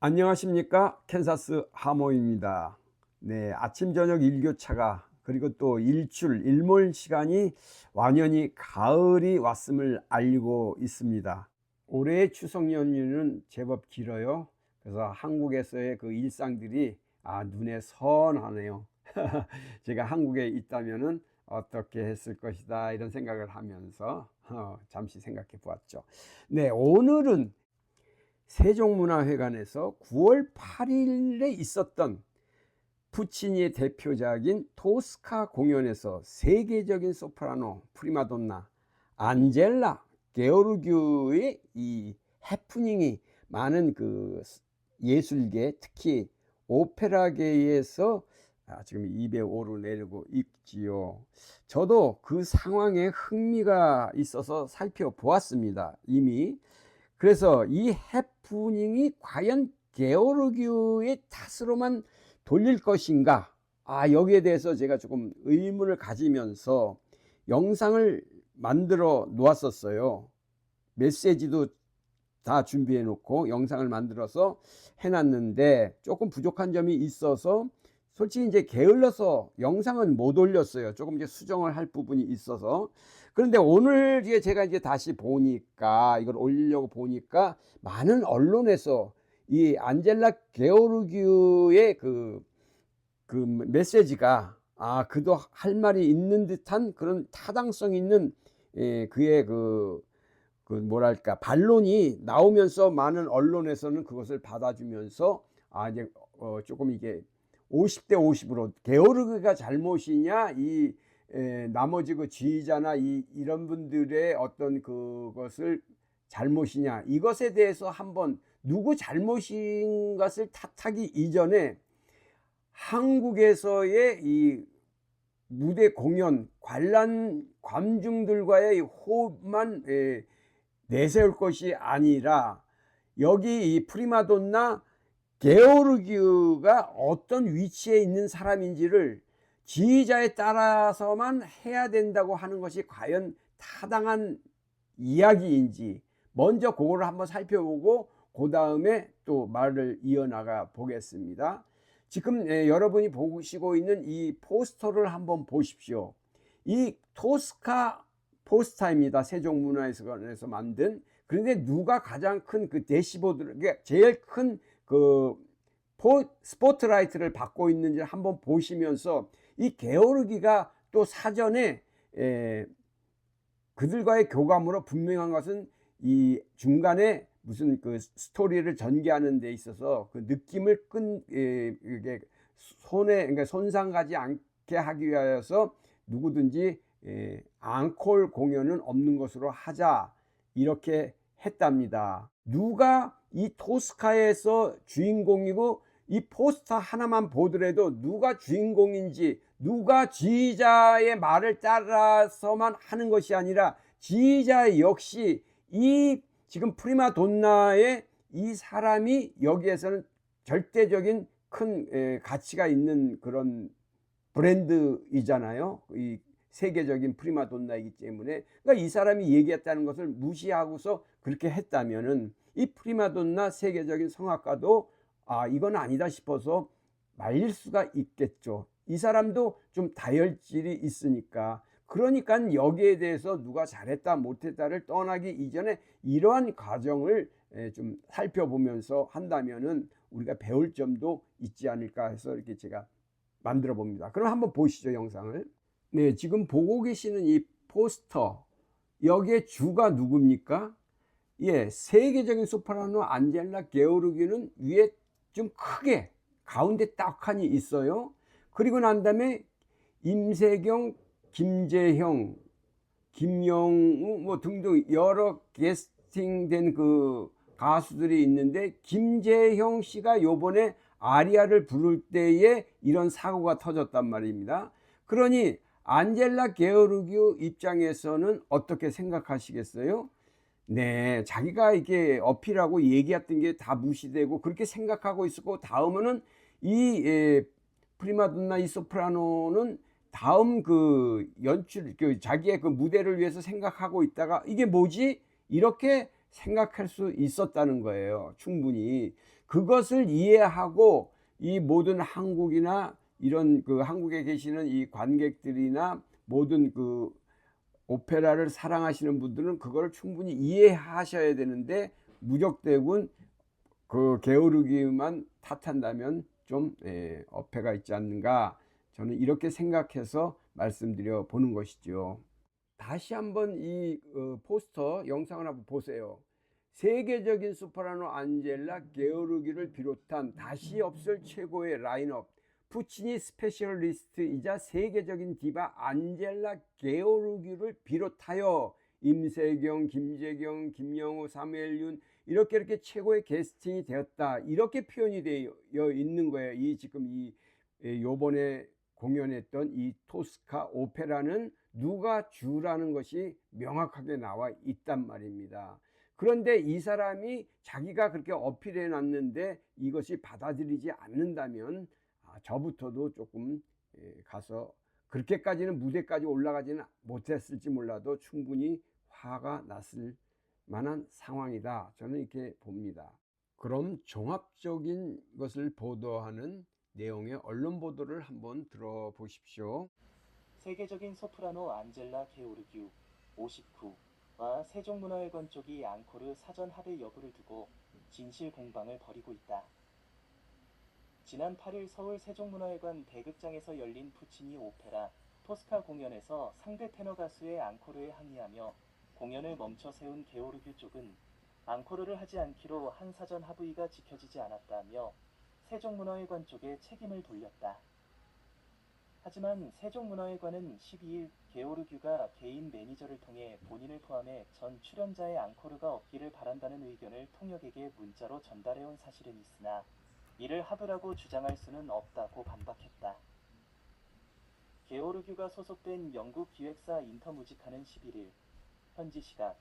안녕하십니까, 캔사스 하모입니다. 네, 아침 저녁 일교차가 그리고 또 일몰 시간이 완연히 가을이 왔음을 알리고 있습니다. 올해의 추석 연휴는 제법 길어요. 그래서 한국에서의 그 일상들이 눈에 선하네요. 제가 한국에 있다면은 어떻게 했을 것이다 이런 생각을 하면서 잠시 생각해 보았죠. 네, 오늘은 세종문화회관에서 9월 8일에 있었던 푸치니의 대표작인 토스카 공연에서 세계적인 소프라노 프리마돈나 안젤라 게오르규의 이 해프닝이 많은 그 예술계, 특히 오페라계에서 지금 입에 오르내리고 있지요. 저도 그 상황에 흥미가 있어서 살펴보았습니다, 이미. 그래서 이 해프닝이 과연 게오르기우의 탓으로만 돌릴 것인가, 여기에 대해서 제가 조금 의문을 가지면서 영상을 만들어 놓았었어요. 메시지도 다 준비해 놓고 영상을 만들어서 해놨는데 조금 부족한 점이 있어서 솔직히 이제 게을러서 영상은 못 올렸어요. 조금 이제 수정을 할 부분이 있어서. 그런데 오늘 제가 이제 다시 보니까, 이걸 올리려고 보니까 많은 언론에서 이 안젤라 게오르기우의 그 메시지가 그도 할 말이 있는 듯한 그런 타당성 있는 그의 뭐랄까 반론이 나오면서 많은 언론에서는 그것을 받아주면서 이제 조금 이게 50대 50으로 게오르기가 잘못이냐, 나머지 그 지휘자나 이런 분들의 어떤 그것을 잘못이냐, 이것에 대해서 한번 누구 잘못인 것을 탓하기 이전에 한국에서의 이 무대 공연 관람 관중들과의 호흡만 내세울 것이 아니라, 여기 이 프리마돈나 게오르기우가 어떤 위치에 있는 사람인지를 지휘자에 따라서만 해야 된다고 하는 것이 과연 타당한 이야기인지, 먼저 그거를 한번 살펴보고 그 다음에 또 말을 이어나가 보겠습니다. 지금 여러분이 보시고 있는 이 포스터를 한번 보십시오. 이 토스카 포스터입니다. 세종문화회관에서 만든. 그런데 누가 가장 큰 그 대시보드를, 그러니까 제일 큰 그 스포트라이트를 받고 있는지 한번 보시면서, 이 게오르기가 또 사전에 그들과의 교감으로 분명한 것은 이 중간에 무슨 그 스토리를 전개하는 데 있어서 그 느낌을 이게 그러니까 손상 가지 않게 하기 위하여서 누구든지 앙콜 공연은 없는 것으로 하자, 이렇게 했답니다. 누가 이 토스카에서 주인공이고, 이 포스터 하나만 보더라도 누가 주인공인지, 누가 지휘자의 말을 따라서만 하는 것이 아니라 지휘자 역시 이 지금 프리마돈나의 이 사람이 여기에서는 절대적인 큰 가치가 있는 그런 브랜드이잖아요. 이 세계적인 프리마돈나이기 때문에. 그러니까 이 사람이 얘기했다는 것을 무시하고서 그렇게 했다면은 이 프리마돈나 세계적인 성악가도 이건 아니다 싶어서 말릴 수가 있겠죠. 이 사람도 좀 다혈질이 있으니까. 그러니까 여기에 대해서 누가 잘했다 못했다를 떠나기 이전에 이러한 과정을 좀 살펴보면서 한다면은 우리가 배울 점도 있지 않을까 해서 이렇게 제가 만들어 봅니다. 그럼 한번 보시죠, 영상을. 네, 지금 보고 계시는 이 포스터, 여기에 주가 누굽니까? 세계적인 소프라노 안젤라 게오르기는 위에 좀 크게 가운데 딱하니 있어요. 그리고 난 다음에 임세경, 김재형, 김영우 뭐 등등 여러 게스팅된 그 가수들이 있는데, 김재형 씨가 요번에 아리아를 부를 때에 이런 사고가 터졌단 말입니다. 그러니 안젤라 게오르기우 입장에서는 어떻게 생각하시겠어요? 네, 자기가 이게 어필하고 얘기했던 게 다 무시되고 그렇게 생각하고 있었고, 다음에는 이 프리마돈나 이 소프라노는 다음 그 연출 자기의 그 무대를 위해서 생각하고 있다가 이게 뭐지? 이렇게 생각할 수 있었다는 거예요, 충분히. 그것을 이해하고 이 모든 한국이나 이런 그 한국에 계시는 이 관객들이나 모든 그 오페라를 사랑하시는 분들은 그거를 충분히 이해하셔야 되는데, 무턱대고 그 게오르기만 탓한다면 좀 어폐가 있지 않는가, 저는 이렇게 생각해서 말씀드려 보는 것이죠. 다시 한번 이 포스터 영상을 한번 보세요. 세계적인 소프라노 안젤라 게오르기를 비롯한 다시 없을 최고의 라인업, 푸치니 스페셜리스트이자 세계적인 디바 안젤라 게오르기를 비롯하여 임세경, 김재경, 김영호, 사무엘윤 이렇게 최고의 캐스팅이 되었다, 이렇게 표현이 되어 있는 거예요. 이 지금 이 요번에 공연했던 이 토스카 오페라는 누가 주라는 것이 명확하게 나와 있단 말입니다. 그런데 이 사람이 자기가 그렇게 어필해 놨는데 이것이 받아들이지 않는다면 저부터도 조금 가서 그렇게까지는 무대까지 올라가지는 못했을지 몰라도 충분히 화가 났을 만한 상황이다, 저는 이렇게 봅니다. 그럼 종합적인 것을 보도하는 내용의 언론 보도를 한번 들어보십시오. 세계적인 소프라노 안젤라 게오르규 59와 세종문화회관 쪽이 앙코르 사전 합의 여부를 두고 진실 공방을 벌이고 있다. 지난 8일 서울 세종문화회관 대극장에서 열린 푸치니 오페라 토스카 공연에서 상대 테너 가수의 앙코르에 항의하며 공연을 멈춰 세운 게오르규 쪽은 앙코르를 하지 않기로 한 사전 합의가 지켜지지 않았다며 세종문화회관 쪽에 책임을 돌렸다. 하지만 세종문화회관은 12일 게오르규가 개인 매니저를 통해 본인을 포함해 전 출연자의 앙코르가 없기를 바란다는 의견을 통역에게 문자로 전달해온 사실은 있으나 이를 합의라고 주장할 수는 없다고 반박했다. 게오르규가 소속된 영국 기획사 인터뮤지카는 11일 현지 시각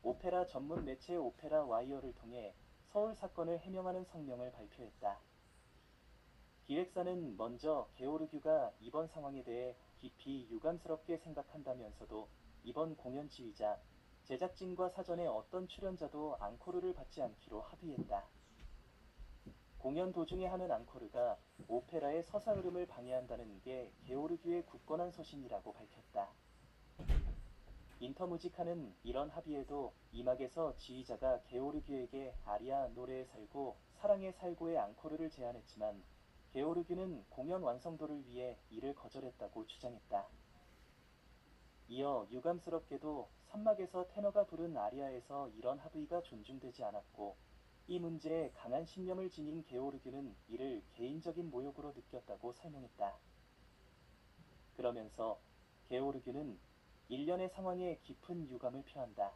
오페라 전문 매체 오페라 와이어를 통해 서울 사건을 해명하는 성명을 발표했다. 기획사는 먼저 게오르규가 이번 상황에 대해 깊이 유감스럽게 생각한다면서도 이번 공연 지휘자, 제작진과 사전에 어떤 출연자도 앙코르를 받지 않기로 합의했다. 공연 도중에 하는 앙코르가 오페라의 서사 흐름을 방해한다는 게 게오르규의 굳건한 소신이라고 밝혔다. 인터뮤지카는 이런 합의에도 이막에서 지휘자가 게오르규에게 아리아 노래에 살고 사랑에 살고의 앙코르를 제안했지만 게오르규는 공연 완성도를 위해 이를 거절했다고 주장했다. 이어 유감스럽게도 산막에서 테너가 부른 아리아에서 이런 합의가 존중되지 않았고 이 문제에 강한 신념을 지닌 게오르규는 이를 개인적인 모욕으로 느꼈다고 설명했다. 그러면서 게오르규는 일련의 상황에 깊은 유감을 표한다.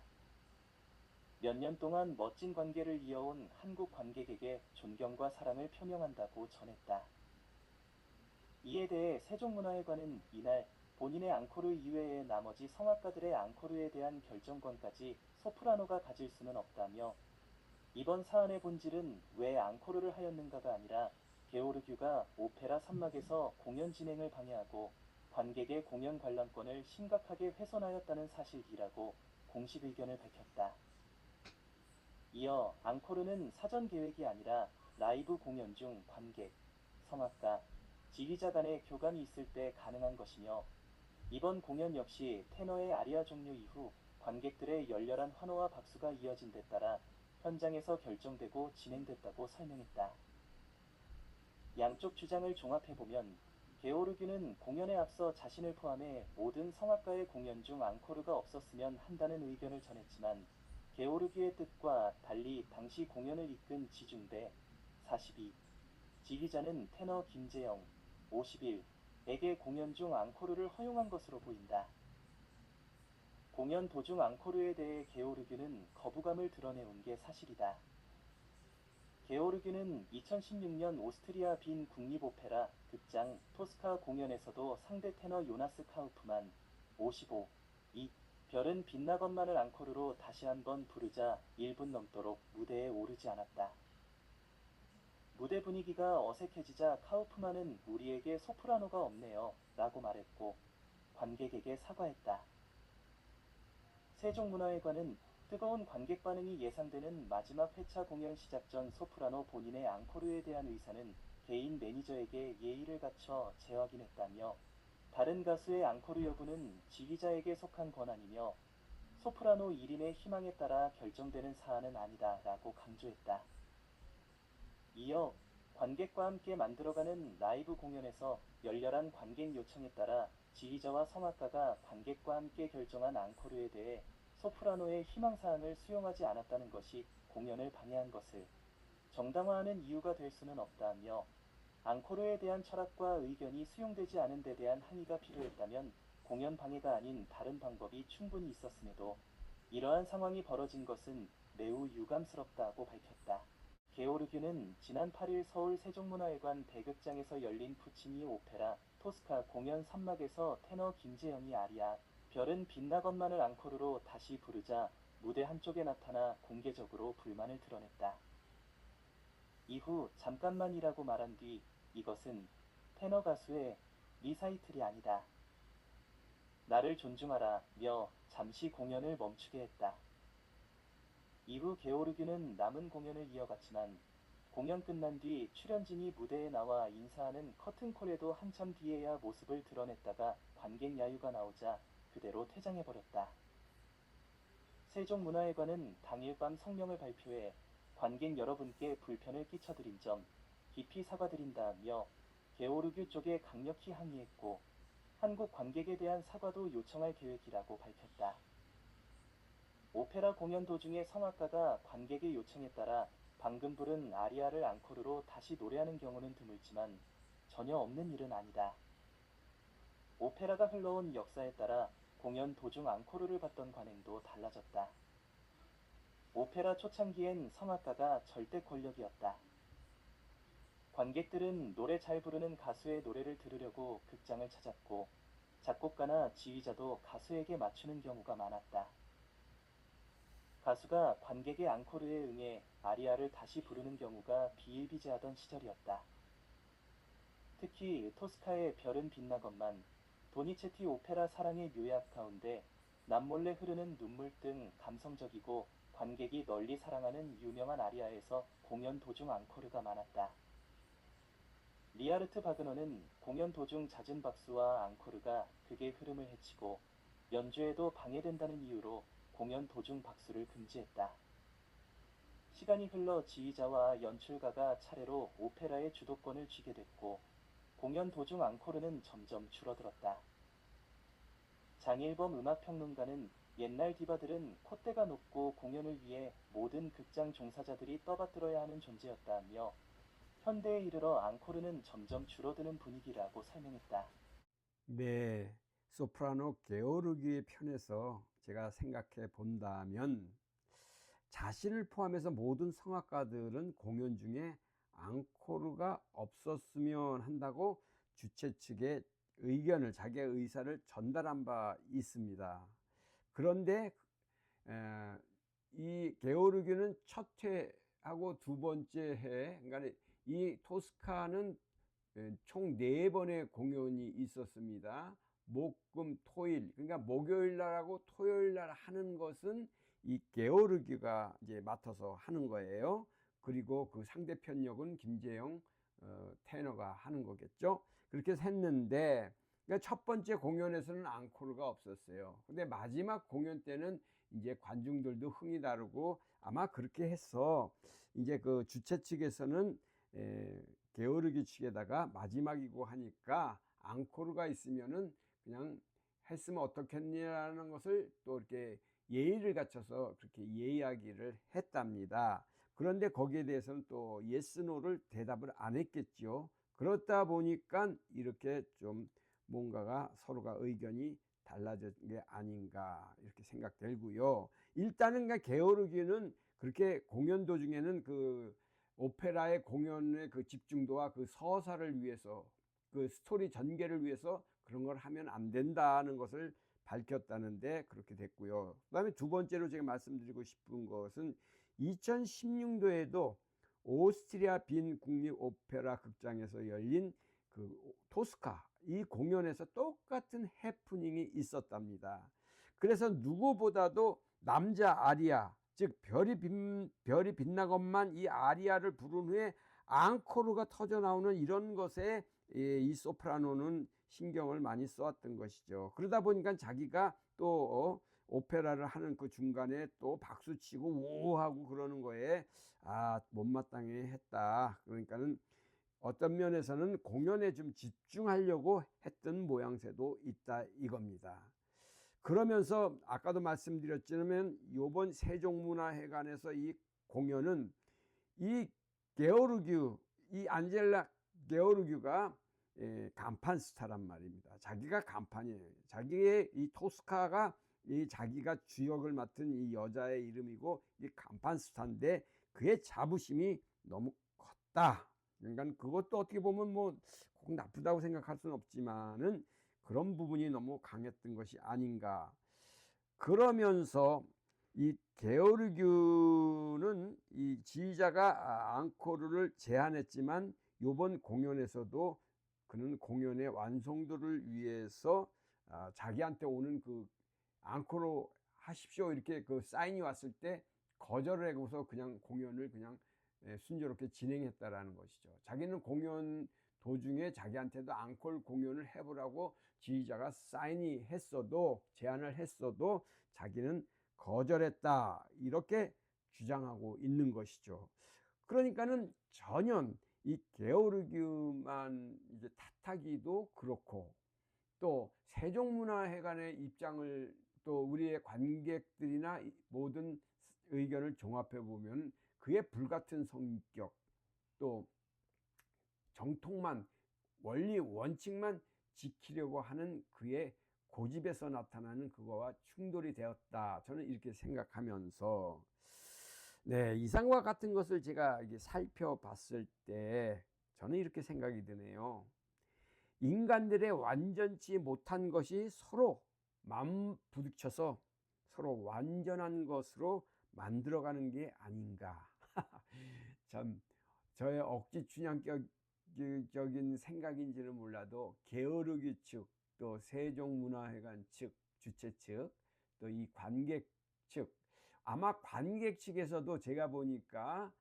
몇 년 동안 멋진 관계를 이어온 한국 관객에게 존경과 사랑을 표명한다고 전했다. 이에 대해 세종문화회관은 이날 본인의 앙코르 이외의 나머지 성악가들의 앙코르에 대한 결정권까지 소프라노가 가질 수는 없다며 이번 사안의 본질은 왜 앙코르를 하였는가가 아니라 게오르규가 오페라 산막에서 공연 진행을 방해하고 관객의 공연 관람권을 심각하게 훼손하였다는 사실이라고 공식 의견을 밝혔다. 이어 앙코르는 사전 계획이 아니라 라이브 공연 중 관객, 성악가, 지휘자 간의 교감이 있을 때 가능한 것이며 이번 공연 역시 테너의 아리아 종료 이후 관객들의 열렬한 환호와 박수가 이어진 데 따라 현장에서 결정되고 진행됐다고 설명했다. 양쪽 주장을 종합해보면 게오르규는 공연에 앞서 자신을 포함해 모든 성악가의 공연 중 앙코르가 없었으면 한다는 의견을 전했지만 게오르규의 뜻과 달리 당시 공연을 이끈 지중대 42 지휘자는 테너 김재영 51에게 공연 중 앙코르를 허용한 것으로 보인다. 공연 도중 앙코르에 대해 게오르규는 거부감을 드러내온 게 사실이다. 게오르규는 2016년 오스트리아 빈 국립오페라 극장 토스카 공연에서도 상대 테너 요나스 카우프만 55, 이 별은 빛나건만을 앙코르로 다시 한번 부르자 1분 넘도록 무대에 오르지 않았다. 무대 분위기가 어색해지자 카우프만은 우리에게 소프라노가 없네요 라고 말했고 관객에게 사과했다. 세종문화회관은 뜨거운 관객 반응이 예상되는 마지막 회차 공연 시작 전 소프라노 본인의 앙코르에 대한 의사는 개인 매니저에게 예의를 갖춰 재확인했다며 다른 가수의 앙코르 여부는 지휘자에게 속한 권한이며 소프라노 1인의 희망에 따라 결정되는 사안은 아니다라고 강조했다. 이어 관객과 함께 만들어가는 라이브 공연에서 열렬한 관객 요청에 따라 지휘자와 성악가가 관객과 함께 결정한 앙코르에 대해 소프라노의 희망사항을 수용하지 않았다는 것이 공연을 방해한 것을 정당화하는 이유가 될 수는 없다며 앙코르에 대한 철학과 의견이 수용되지 않은 데 대한 항의가 필요했다면 공연 방해가 아닌 다른 방법이 충분히 있었음에도 이러한 상황이 벌어진 것은 매우 유감스럽다고 밝혔다. 게오르규는 지난 8일 서울 세종문화회관 대극장에서 열린 푸치니 오페라 토스카 공연 선막에서 테너 김재영이 아리아 별은 빛나건만을 앙코르로 다시 부르자 무대 한쪽에 나타나 공개적으로 불만을 드러냈다. 이후 잠깐만이라고 말한 뒤 이것은 테너 가수의 리사이틀이 아니다. 나를 존중하라며 잠시 공연을 멈추게 했다. 이후 게오르규는 남은 공연을 이어갔지만 공연 끝난 뒤 출연진이 무대에 나와 인사하는 커튼콜에도 한참 뒤에야 모습을 드러냈다가 관객 야유가 나오자 그대로 퇴장해버렸다. 세종문화회관은 당일 밤 성명을 발표해 관객 여러분께 불편을 끼쳐드린 점 깊이 사과드린다며 게오르규 쪽에 강력히 항의했고 한국 관객에 대한 사과도 요청할 계획이라고 밝혔다. 오페라 공연 도중에 성악가가 관객의 요청에 따라 방금 부른 아리아를 앙코르로 다시 노래하는 경우는 드물지만 전혀 없는 일은 아니다. 오페라가 흘러온 역사에 따라 공연 도중 앙코르를 받던 관행도 달라졌다. 오페라 초창기엔 성악가가 절대 권력이었다. 관객들은 노래 잘 부르는 가수의 노래를 들으려고 극장을 찾았고 작곡가나 지휘자도 가수에게 맞추는 경우가 많았다. 가수가 관객의 앙코르에 응해 아리아를 다시 부르는 경우가 비일비재하던 시절이었다. 특히 토스카의 별은 빛나건만, 도니체티 오페라 사랑의 묘약 가운데 남몰래 흐르는 눈물 등 감성적이고 관객이 널리 사랑하는 유명한 아리아에서 공연 도중 앙코르가 많았다. 리하르트 바그너는 공연 도중 잦은 박수와 앙코르가 극의 흐름을 해치고 연주에도 방해된다는 이유로 공연 도중 박수를 금지했다. 시간이 흘러 지휘자와 연출가가 차례로 오페라의 주도권을 쥐게 됐고 공연 도중 앙코르는 점점 줄어들었다. 장일범 음악평론가는 옛날 디바들은 콧대가 높고 공연을 위해 모든 극장 종사자들이 떠받들어야 하는 존재였다며 현대에 이르러 앙코르는 점점 줄어드는 분위기라고 설명했다. 네, 소프라노 게오르기의 편에서 제가 생각해 본다면 자신을 포함해서 모든 성악가들은 공연 중에 앙코르가 없었으면 한다고 주최 측에 의견을, 자기의 의사를 전달한 바 있습니다. 그런데 이 게오르기는 첫 회하고 두 번째 회, 그러니까 이 토스카는 총 4번의 공연이 있었습니다. 목, 금, 토일, 그러니까 목요일 날하고 토요일 날 하는 것은 이 게오르기가 이제 맡아서 하는 거예요. 그리고 그 상대편 역은 김재영 테너가 하는 거겠죠. 그렇게 해서 했는데, 그러니까 첫 번째 공연에서는 앙코르가 없었어요. 근데 마지막 공연 때는 이제 관중들도 흥이 다르고 아마 그렇게 해서 이제 그 주최 측에서는 게오르기 측에다가 마지막이고 하니까 앙코르가 있으면은 그냥 했으면 어떻겠냐라는 것을 또 이렇게 예의를 갖춰서 그렇게 이야기를 했답니다. 그런데 거기에 대해서는 또 예스 노를 대답을 안 했겠죠. 그렇다 보니까 이렇게 좀 뭔가가 서로가 의견이 달라진 게 아닌가 이렇게 생각되고요. 일단은 게오르기는 그렇게 공연 도중에는 그 오페라의 공연의 그 집중도와 그 서사를 위해서, 그 스토리 전개를 위해서 그런 걸 하면 안 된다는 것을 밝혔다는데 그렇게 됐고요. 그다음에 두 번째로 제가 말씀드리고 싶은 것은 2016년도에도 오스트리아 빈 국립 오페라 극장에서 열린 그 토스카 이 공연에서 똑같은 해프닝이 있었답니다. 그래서 누구보다도 남자 아리아, 즉 별이 빛나건만 이 아리아를 부른 후에 앙코르가 터져 나오는 이런 것에 이 소프라노는 신경을 많이 써왔던 것이죠. 그러다 보니까 자기가 또 오페라를 하는 그 중간에 또 박수치고 우하고 그러는 거에 못마땅해 했다. 그러니까는 어떤 면에서는 공연에 좀 집중하려고 했던 모양새도 있다 이겁니다. 그러면서 아까도 말씀드렸지만 요번 세종문화회관에서 이 공연은 이 게오르규, 이 안젤라 게오르규가 간판 스타란 말입니다. 자기가 간판이에요. 자기의 이 토스카가 이 자기가 주역을 맡은 이 여자의 이름이고 이 간판 스타인데 그의 자부심이 너무 컸다. 그러니까 그것도 어떻게 보면 뭐 꼭 나쁘다고 생각할 수는 없지만은 그런 부분이 너무 강했던 것이 아닌가. 그러면서 이 게오르규는 이 지휘자가 앙코르를 제안했지만 이번 공연에서도 그는 공연의 완성도를 위해서 자기한테 오는 그 앙코르 하십시오 이렇게 그 사인이 왔을 때 거절을 하고서 그냥 공연을 그냥 순조롭게 진행했다라는 것이죠. 자기는 공연 도중에 자기한테도 앙콜 공연을 해보라고 지휘자가 사인이 했어도 제안을 했어도 자기는 거절했다 이렇게 주장하고 있는 것이죠. 그러니까는 전혀 이 게오르규만 이제 탓하기도 그렇고 또 세종문화회관의 입장을 또 우리의 관객들이나 모든 의견을 종합해 보면 그의 불같은 성격 또 정통만 원리 원칙만 지키려고 하는 그의 고집에서 나타나는 그거와 충돌이 되었다. 저는 이렇게 생각하면서 이상과 같은 것을 제가 살펴봤을 때 저는 이렇게 생각이 드네요. 인간들의 완전치 못한 것이 서로 맘 부딪혀서 서로 완전한 것으로 만들어가는 게 아닌가. 참 저의 억지 춘향적인 생각인지는 몰라도 게오르기 측, 또 세종문화회관 측, 주최 측, 또 이 관객 측, 아마 관객 측에서도 제가 보니까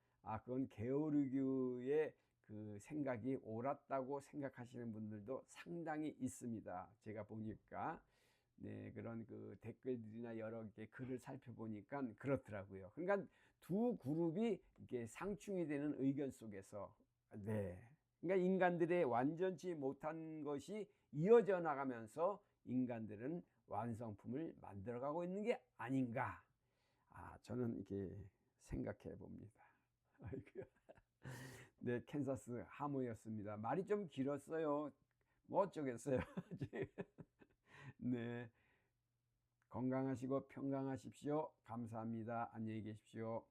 그건 게오르규의 그 생각이 옳았다고 생각하시는 분들도 상당히 있습니다. 제가 보니까 그런 그 댓글들이나 여러 개 글을 살펴보니까 그렇더라고요. 그러니까 두 그룹이 이렇게 상충이 되는 의견 속에서 그러니까 인간들의 완전치 못한 것이 이어져 나가면서 인간들은 완성품을 만들어가고 있는 게 아닌가. 저는 이렇게 생각해 봅니다. 네, 캔사스 하모였습니다. 말이 좀 길었어요. 뭐 어쩌겠어요. 네, 건강하시고 평강하십시오. 감사합니다. 안녕히 계십시오.